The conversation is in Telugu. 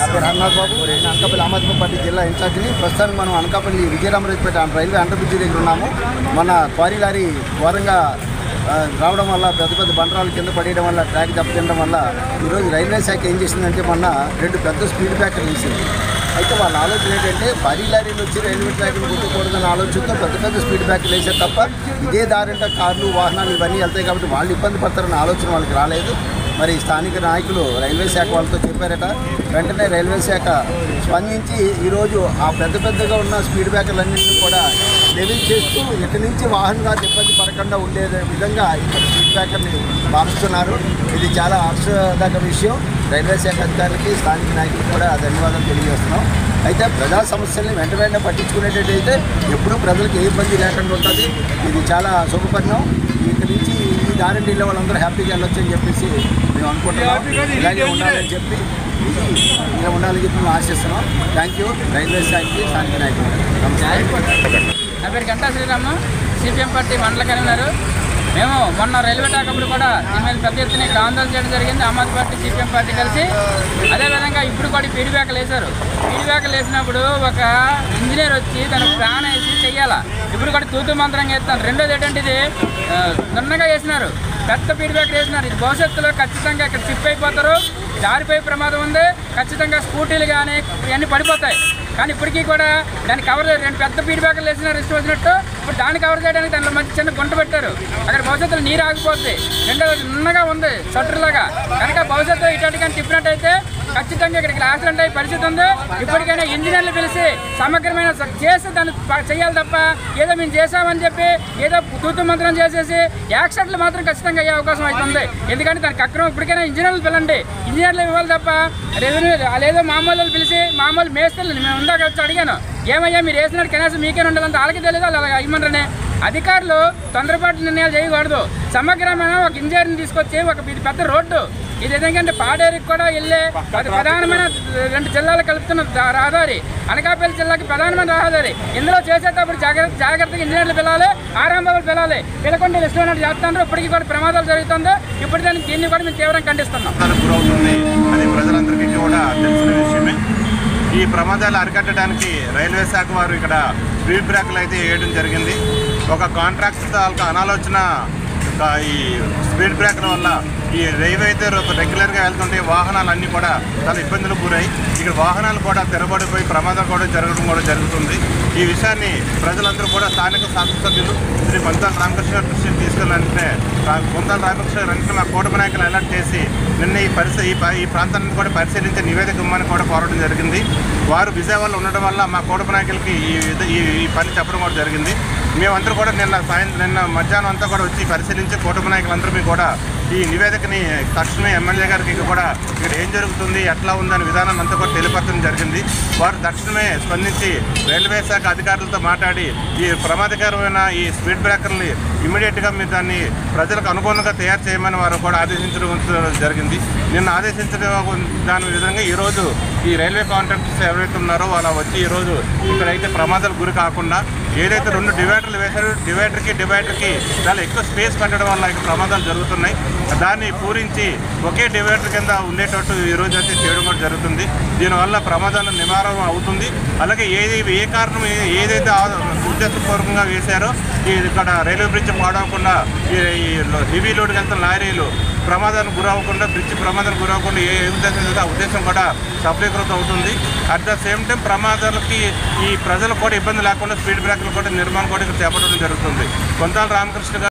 నా పేరు హర్నాథ్ బాబు. నేను అనకాపల్లి ఆమ్ ఆద్మీ పార్టీ జిల్లా ఇన్ఛార్జిని. ప్రస్తుతానికి మనం అనకాపల్లి విజయరామరాజపేట రైల్వే అండర్ బ్రిడ్జి దగ్గర ఉన్నాము. మన క్వారీ లారీ ఘోరంగా రావడం వల్ల పెద్ద పెద్ద బండరాలు కింద పడేయడం వల్ల ట్రాక్ దెబ్బతినడం వల్ల ఈరోజు రైల్వే శాఖ ఏం చేసిందంటే మొన్న 2 పెద్ద స్పీడ్ బ్రేకర్లు వేసింది. అయితే వాళ్ళ ఆలోచన ఏంటంటే భారీ లారీలు వచ్చి రైల్వే ట్రాక్ను కొట్టుకూడదన్న ఆలోచనతో పెద్ద పెద్ద స్పీడ్ బ్రేకర్లు వేసారు తప్ప ఇదే దారింట కార్లు వాహనాలు ఇవన్నీ వెళ్తాయి కాబట్టి వాళ్ళు ఇబ్బంది పడతారన్న ఆలోచన వాళ్ళకి రాలేదు. మరి స్థానిక నాయకులు రైల్వే శాఖ వాళ్ళతో చెప్పారట. వెంటనే రైల్వే శాఖ స్పందించి ఈరోజు ఆ పెద్దగా ఉన్న స్పీడ్ బ్రేకర్లన్నింటినీ కూడా లెవెల్ చేస్తూ ఇక్కడి నుంచి వాహనాలు ఇబ్బంది పడకుండా ఉండే విధంగా ఇక్కడ స్పీడ్ బ్రేకర్ని మారుస్తున్నారు. ఇది చాలా హర్షదాయక విషయం. రైల్వే శాఖ అధికారులకి స్థానిక నాయకులకు కూడా ధన్యవాదాలు తెలియజేస్తున్నాం. అయితే ప్రజా సమస్యల్ని వెంటనే పట్టించుకునేటట్టయితే ఎప్పుడూ ప్రజలకు ఏ ఇబ్బంది లేకుండా ఉంటుంది. ఇది చాలా శుభపరిణామం. ఇక్కడి నుంచి ఈ దారిని వెళ్ళే వాళ్ళందరూ హ్యాపీగా వెళ్ళొచ్చు అని చెప్పేసి మేము అనుకుంటున్నాం. ఇలాగే ఉండాలని చెప్పి ఇలా ఉండాలని చెప్పి మేము ఆశిస్తున్నాం. థ్యాంక్ యూ రైల్వే శాఖకి స్థానిక నాయకులు. నా పేరు గంటా శ్రీరామ్, సిపిఎం పార్టీ మండల కన్వీనర్. మేము మొన్న రైల్వే ట్రాక్ అప్పుడు కూడా దీని మీద పెద్ద ఎత్తున ఇక్కడ ఆందోళన చేయడం జరిగింది. Aam Aadmi party CPM party కలిసి. అదేవిధంగా ఇప్పుడు కూడా స్పీడ్ బ్రేకర్లు వేశారు. స్పీడ్ బ్రేకర్లు వేసినప్పుడు ఒక ఇంజనీర్ వచ్చి తన ప్లాన్ వేసి చెయ్యాలా. ఇప్పుడు కూడా తూతు మంత్రంగా వేస్తాను. రెండోది ఏంటంటే ఇది నున్నగా వేసినారు, పెద్ద స్పీడ్ బ్రేకర్ వేసినారు. ఇది భవిష్యత్తులో ఖచ్చితంగా ఇక్కడ స్లిప్ అయిపోతారు, జారిపోయే ప్రమాదం ఉంది. ఖచ్చితంగా స్కూటీలు కానీ ఇవన్నీ పడిపోతాయి. కానీ ఇప్పటికీ కూడా దాన్ని కవర్ 2 పెద్ద స్పీడ్ బ్రేకర్లు వేసినారు ఇష్టం వచ్చినట్టు. ఇప్పుడు దాన్ని కవర్ చేయడానికి దాంట్లో మంచి చిన్న గుంట పెట్టారు. అక్కడ భవిష్యత్తులో నీరు ఆగిపోతుంది. రెండోది నున్నగా ఉంది షట్టర్లాగా. కనుక భవిష్యత్తులో ఇటువంటి కానీ తిప్పినట్టయితే ఖచ్చితంగా ఇక్కడికి యాక్సిడెంట్ అయ్యే పరిస్థితి ఉంది. ఇప్పటికైనా ఇంజనీర్లు పిలిచి సమగ్రమైన చేసి దాన్ని చేయాలి తప్ప ఏదో మేము చేసామని చెప్పి ఏదో తూతు మంత్రం చేసేసి యాక్సిడెంట్లు మాత్రం ఖచ్చితంగా అయ్యే అవకాశం అవుతుంది. ఎందుకంటే దానికి అక్రమం. ఇప్పటికైనా ఇంజనీర్లు పిలండి, ఇంజనీర్లు ఇవ్వాలి తప్ప రెవెన్యూ అదేదో మామూలు పిలిచి మామూలు మేస్తలు మేము ఉందాక వచ్చి అడిగాను, ఏమయ్యా మీరు వేసినట్టు కనీసం మీకే ఉండదంటే వాళ్ళకి తెలియదు, అలా ఇవ్వమని. అధికారులు తొందరపాటు నిర్ణయాలు చేయకూడదు. సమగ్రమైన ఒక ఇంజనీర్ని తీసుకొచ్చి ఒక పెద్ద రోడ్డు ఇది ఎందుకంటే పాడేరుకి కూడా వెళ్ళే ప్రధానమైన 2 జిల్లాలు కలుపుతున్న రహదారి, అనకాపల్లి జిల్లాకి ప్రధానమైన రహదారి. ఇందులో చేసేటప్పుడు జాగ్రత్తగా ఇంజనీర్లు పిలాలి, ఆరంభాలు పిలాలి. పిలకుండా ఇష్టమైనట్టు చేస్తున్నారు. ఇప్పటికీ కూడా ప్రమాదాలు జరుగుతుంది. ఇప్పుడు దీన్ని కూడా మేము తీవ్రంగా ఖండిస్తున్నాం. అది ప్రజలందరికీ కూడా తెలిసిన విషయమే. ఈ ప్రమాదాలు అరికట్టడానికి రైల్వే శాఖ వారు ఇక్కడ స్పీడ్ బ్రేకర్లు అయితే వేయడం జరిగింది. ఒక కాంట్రాక్ట్ తాలూకా అనాలోచన ఈ స్పీడ్ బ్రేకర్ వల్ల ఈ రైల్వే అయితే రెగ్యులర్గా వెళ్తుంటే వాహనాలన్నీ కూడా చాలా ఇబ్బందులు గురై ఇక్కడ వాహనాలు కూడా తెరబడిపోయి ప్రమాదాలు కూడా జరగడం కూడా జరుగుతుంది. ఈ విషయాన్ని ప్రజలందరూ కూడా స్థానిక శాసనసభ్యులు శ్రీ కొంతాల రామకృష్ణ గారి దృష్టికి తీసుకెళ్ళాలంటే కొంతాల రామకృష్ణ గారు మా కూటమి నాయకులు అలర్ట్ చేసి నిన్న ఈ ప్రాంతాన్ని కూడా పరిశీలించే నివేదిక ఇవ్వమని కూడా కోరడం జరిగింది. వారు విజయవాడలో ఉండడం వల్ల మా కూటమి నాయకులకి ఈ పని చెప్పడం కూడా జరిగింది. మేమందరూ కూడా నిన్న మధ్యాహ్నం అంతా కూడా వచ్చి పరిశీలించి కూటమి నాయకులందరూ కూడా ఈ నివేదికని తక్షణమే ఎమ్మెల్యే గారికి కూడా ఇక్కడ ఏం జరుగుతుంది, ఎట్లా ఉందనే విధానాన్ని అంతా కూడా తెలియపరచడం జరిగింది. వారు తక్షణమే స్పందించి రైల్వే శాఖ అధికారులతో మాట్లాడి ఈ ప్రమాదకరమైన ఈ స్పీడ్ బ్రేకర్ని ఇమీడియట్గా మీరు దాన్ని ప్రజలకు అనుగుణంగా తయారు చేయమని వారు కూడా ఆదేశించడం జరిగింది. నిన్న ఆదేశించడం దాని విధంగా ఈరోజు ఈ రైల్వే కాంట్రాక్టర్స్ ఎవరైతే ఉన్నారో వాళ్ళు వచ్చి ఈరోజు ఇక్కడైతే ప్రమాదాలు గురి కాకుండా ఏదైతే 2 డివైడర్లు వేశారో డివైడర్కి చాలా ఎక్కువ స్పేస్ పెట్టడం వల్ల ఇక్కడ ప్రమాదాలు జరుగుతున్నాయి. దాన్ని పూరించి ఒకే డివైడర్ కింద ఉండేటట్టు ఈరోజు అయితే చేయడం కూడా జరుగుతుంది. దీనివల్ల ప్రమాదాలు నివారణ అవుతుంది. అలాగే ఏ కారణం ఏదైతే ఉద్దేశపూర్వకంగా వేశారో ఇక్కడ రైల్వే బ్రిడ్జ్ పాడవకుండా ఈ హెవీ లోడ్కి వెళ్తున్న లారీలు ప్రమాదానికి గురవ్వకుండా బ్రిడ్జ్ ప్రమాదానికి గురవ్వకుండా ఏ ఉద్దేశం ఆ ఉద్దేశం కూడా సఫలీకృతం అవుతుంది. అట్ ద సేమ్ టైం ప్రమాదాలకి ఈ ప్రజలు కూడా ఇబ్బంది లేకుండా స్పీడ్ బ్రేకర్లు కూడా నిర్మాణం కూడా ఇక్కడ చేపట్టడం జరుగుతుంది. కొంతాల రామకృష్ణ గారు